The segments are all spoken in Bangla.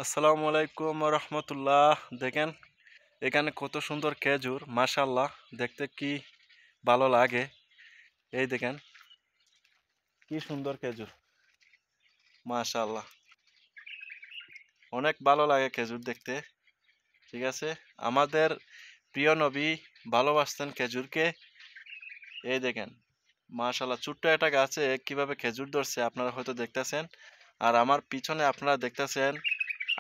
আসসালামু আলাইকুম রহমতুল্লাহ। দেখেন এখানে কত সুন্দর খেজুর, মাশাল্লাহ, দেখতে কি ভালো লাগে। এই দেখেন কি সুন্দর খেজুর, মাশাল্লাহ, অনেক ভালো লাগে খেজুর দেখতে। ঠিক আছে, আমাদের প্রিয় নবী ভালোবাসতেন খেজুরকে। এই দেখেন মাশাল্লাহ, ছোট্ট একটা গাছে কিভাবে খেজুর ধরছে আপনারা হয়তো দেখতেছেন। আর আমার পিছনে আপনারা দেখতেছেন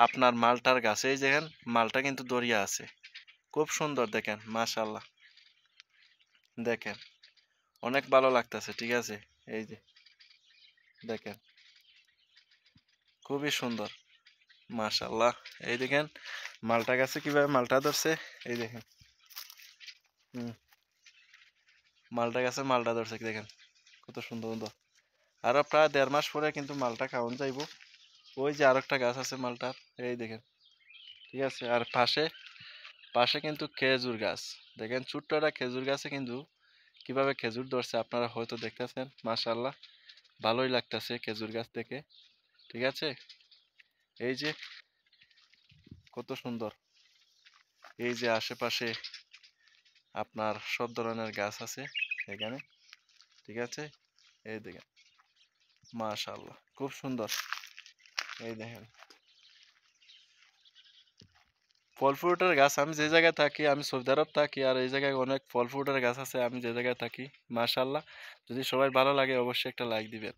আপনার মালটার গাছে, এই দেখেন মালটা কিন্তু দড়িয়া আছে, খুব সুন্দর দেখেন, মাশাল্লাহ, দেখেন অনেক ভালো লাগতেছে। ঠিক আছে, এই যে দেখেন খুবই সুন্দর, মাশাল্লাহ। এই দেখেন মালটা গাছে কিভাবে মালটা ধরছে, এই দেখেন। হুম, মালটা গাছে মালটা ধরছে, দেখেন কত সুন্দর সুন্দর। আরো প্রায় 1.5 মাস পরে কিন্তু মালটা খাওয়ান যাইব। ওই যে আরেকটা গাছ আছে মালটার, এই দেখেন। ঠিক আছে, আর পাশে পাশে কিন্তু খেজুর গাছ, দেখেন ছোট্ট একটা খেজুর গাছে কিন্তু কিভাবে খেজুর ধরছে আপনারা হয়তো দেখতেছেন। মাশাল্লাহ, ভালোই লাগতেছে খেজুর গাছ থেকে। ঠিক আছে, এই যে কত সুন্দর। এই যে আশেপাশে আপনার সব ধরনের গাছ আছে এখানে। ঠিক আছে, এই দেখেন মাশাআল্লাহ, খুব সুন্দর। এই দেখেন ফল ফ্রুটের গাছ, আমি যে জায়গায় থাকি, আমি সৌদি আরব থাকি, আর এই জায়গায় অনেক ফল ফ্রুটের গাছ আছে আমি যে জায়গায় থাকি। মাশাআল্লাহ, যদি সবাই ভালো লাগে অবশ্যই একটা লাইক দিবেন।